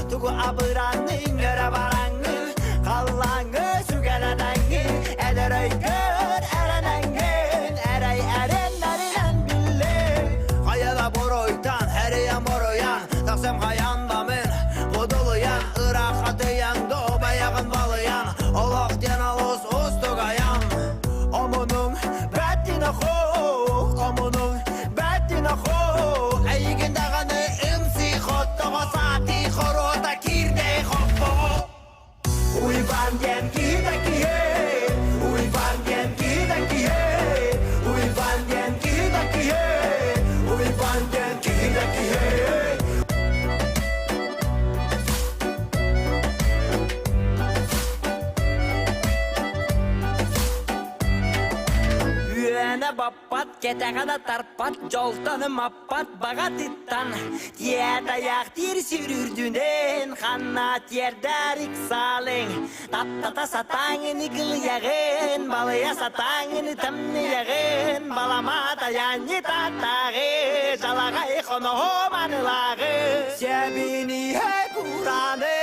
Кәтәгәнә баппат, кәтәгәнә тарпат, жолтаным аппат, бағатыттан. Тиәт аяқ тир сүрүрдүнен, ханна тиердәрик салың. Таптата сатаңын игыл яғын, балыя сатаңын тәмні яғын. Балама таяны татағы, жалағай қоны хоманылағы. Сәбіні әкураны,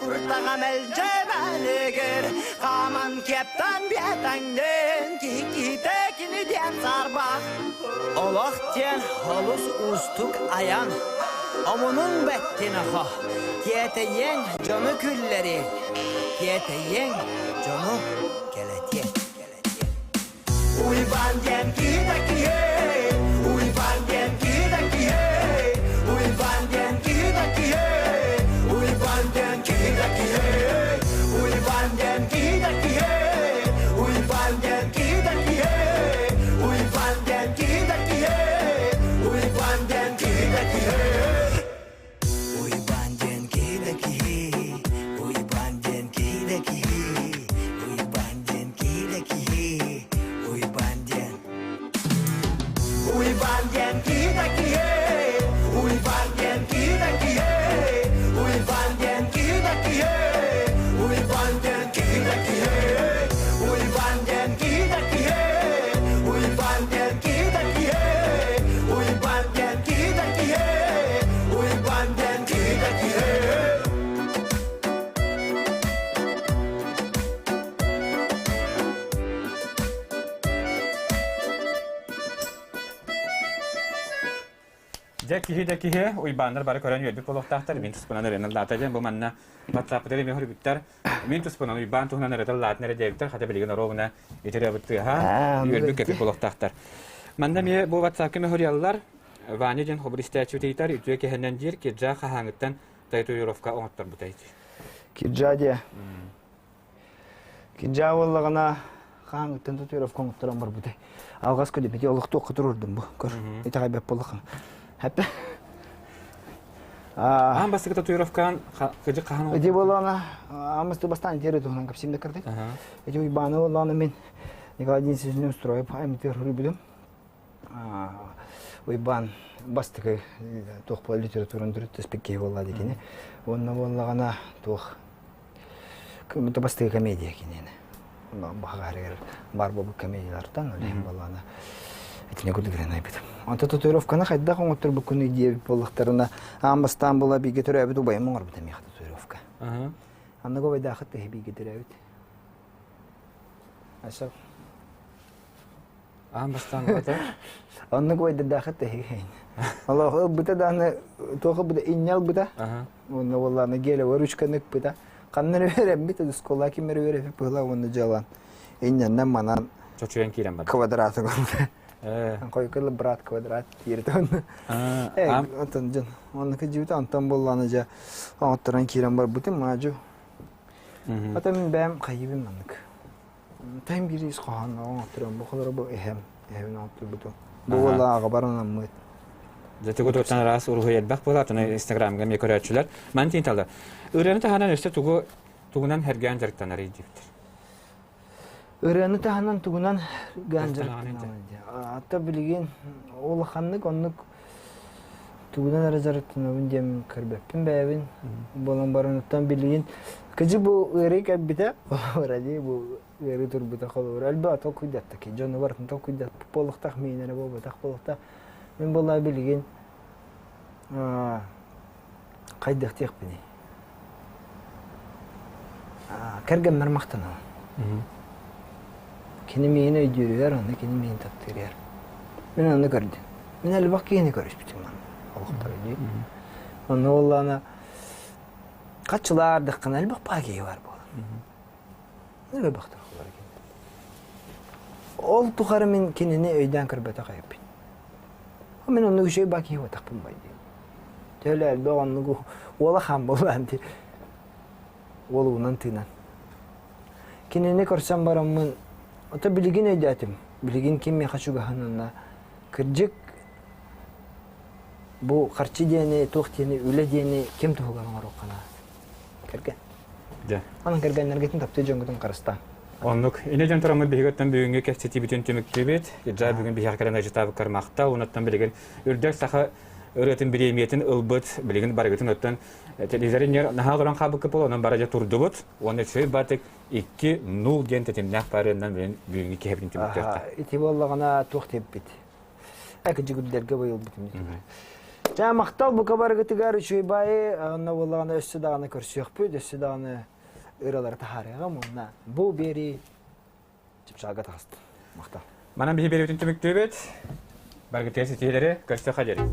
құртағам әлжәмәлігір. Қаман кептан бетаңден, кикитекіні ден сарбақ. Олақтен холус ұстық аян, омының бәттен аға. Тиетейен жоны күллері, тиетейен жоны келетен. Уйбан ден кидекие, уйбан ден кидекие, уйбан ден кидекие, уйбан ден кидекие, уйбан ден кидекие, уйбан ден кидекие, уйбан ден кидекие, уйбан ден кидекие. Уйбан ден кидекие, уйбан ден кидекие, уйбан ден кидекие, уйбан ден. Уйбан ден кидекие, уйбан ден кидекие, уйбан ден кидекие, уйбан ден кидекие, уйбан ден кидекие, уйбан ден кидекие, уйбан ден кидекие, уйбан ден кидекие. Дәкиһе, уйбандар бары көрән йөрбик болоқтақтар, мен тұспынан өренел датайден, бұл манна ватсаппыдары мен хүрбіттер, мен тұспынан уйбан тұғынан өретел латын әрәдәйбіттер, қата білген оровына етері абыттыға, йөрбік кәпік болоқтақтар. Манда мен бұл ватсапқа мен хүрялылар, ваны ден хобыр істәчүтейтар, үтуе кәхеннен жер, кеджа қағаңыттан тайтуировка оңаттар бұтайды. Кеджа де. Кеджа олығына қағаңыттан тайтуировка оңаттар бар бұтай. Алғас көді бете олықты оқытыр ұрдым бұл, көр, етағай бәп болықын. Хәппе. Амбасы татуировкан кыжы кахан. Эти болана, амбасы бастан тери туган капсимде кырды. Эти уйбаны болана мен Николай Денисовичне устроив, аймтер рубилем. Уйбан бастыкы тохпа литератураны дүрүттө спеккей болла дегене. Онна боллагана тох кымыта бастыкы комедия кенене. Багарыр бар бобу комедиялардан олем болана. Этине күрдүгүрен айбыт. Анта татуировканы кайда коңоттур бу күнү диеп болуктарына амбастан була биге төрөбү дубай моңор бу теми татуировка. Анда гойда хатты биге төрөбү. Аса. Амбастан гойда. Анда гойда да хатты хейн. Аллах бута даны тоху бу иннял бута. Онна валланы геле выручканык бута. Каннары берем бит скола кимер береп була онны жалан. Иннен манан чочуен кирен бар. Квадраты гойда. Койкылы брат квадрат кирдон. Антон жан. Оннука жибит антон болланы жа. Аттыран кирен бар бутын мажу. Ата мен бәм кайыбым маннык. Тайм бирис кахан аттыран бу калар бу эхем аттыр бутун. Бу валага баранам мыт. Зәте көтөтән рас ургыят бак була таны Instagramга ме көрәчләр. Мен тинталда. Үрәне таханан өстә тугунан һәргән җыртан арыйдиптер. Үрәне таханан тугунан ганҗыр. Ата билген ол ханнык оннык тугунан арыжыртын өндем кырбеппин бәбин болан барынтан билген кыжы бу өрек әббите ради бу өрі турбута калыр алба то куйдатта ки жаны бартын то куйдат полуктак менене болбо так полукта мен бола билген кайдак текпини кергем мармактана Kini meyine ödüyorlar, onu kini meyin taktırıyor. Ben onu gördüm. Ben öyle bak yeni görüş bütün ben. Allah'tan ödüyor. Onun oğlana kaç yıllar dıkkın öyle bak pageyi var bu. Öyle baktır oğulları kini. Ol tukarı men kinini öyden kırbete kayıp. Ben onu bir şey bak iyi vatak bulmayı diyor. Öyle elbe onu oğla ham bolan diyor. Oğluğundan tığınan. Kinini korsam baramın Ota bilgin ödətim. Bilgin kimi xaçuga hanına kırcık bu qarçı diyeni, toq diyeni, öyle diyeni kim tuğugan var oqana? Kırgan. De. Anın kırganlar getin taptı jongudun qarıstan. Оннук инеден турамы бигеттен бүгүнгө кефсети бүтүн түмүктүбүт. Жа бүгүн бихакарана жытабы кармакта, онаттан билген үрдөк саха өрөтүн биремиетин ылбыт билген барыгытын оттан телевизоринер нахалыран кабыкы бол онун баража турдубут. Оны сөй батык 2-0 гентетин нах барынан билен бүгүнгө кефтин түмүктөктө. Ити боллагана токтеп бит. Эки жигүлдерге быйыл битим. Жа мактал бу кабарыгытыгар үчөйбай, онна боллагана өссө даганы көрсөкпү, өссө даганы ыралар тахарыга мунна. Бу бери чыпчага тасты. Мактал. Манан бихи беребитин түмүктөбүт. Барыгытыгар сетелери көрсө хажери.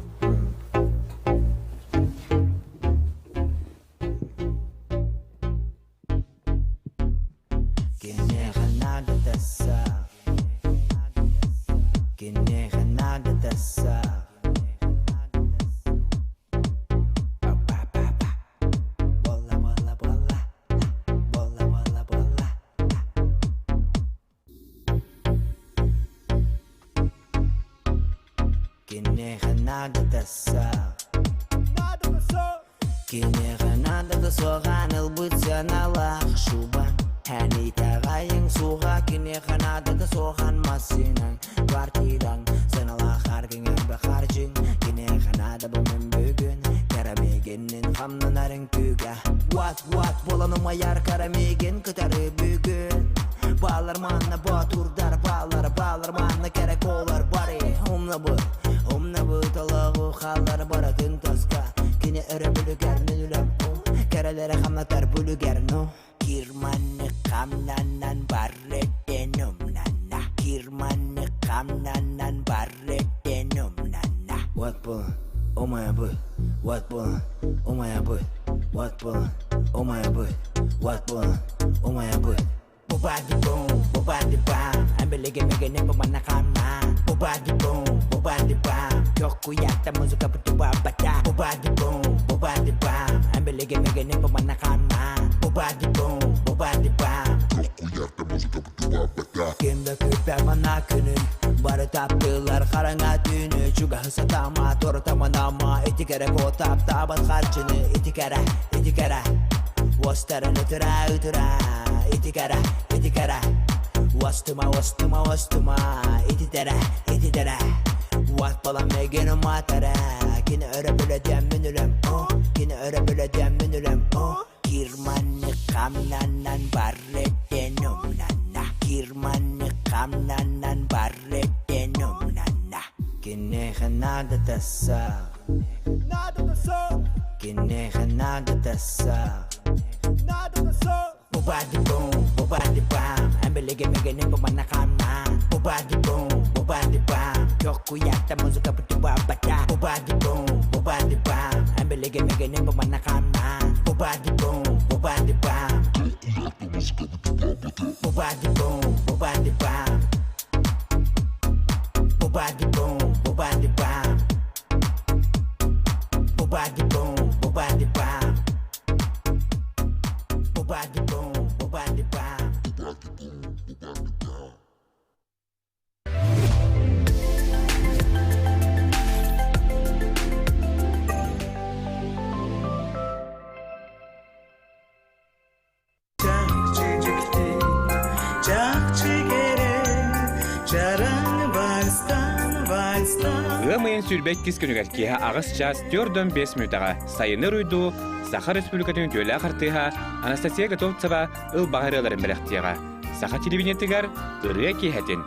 Ымайын сүрбек кис күнігер кейі ағыз час 4-5 минутаға сайыныр үйду Саха республикатын төлі ақыртыға Анастасия Готовцева ыл бағырыларын біліқтіға. Саха телевидениетігер Ырыа киэһэтин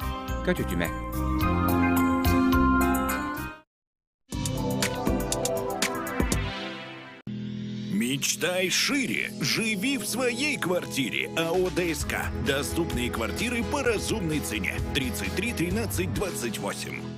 көтүтүмэ. Мечтай шире. Живи в своей квартире. АО ДСК. Доступные квартиры по разумной цене. 33 13 28.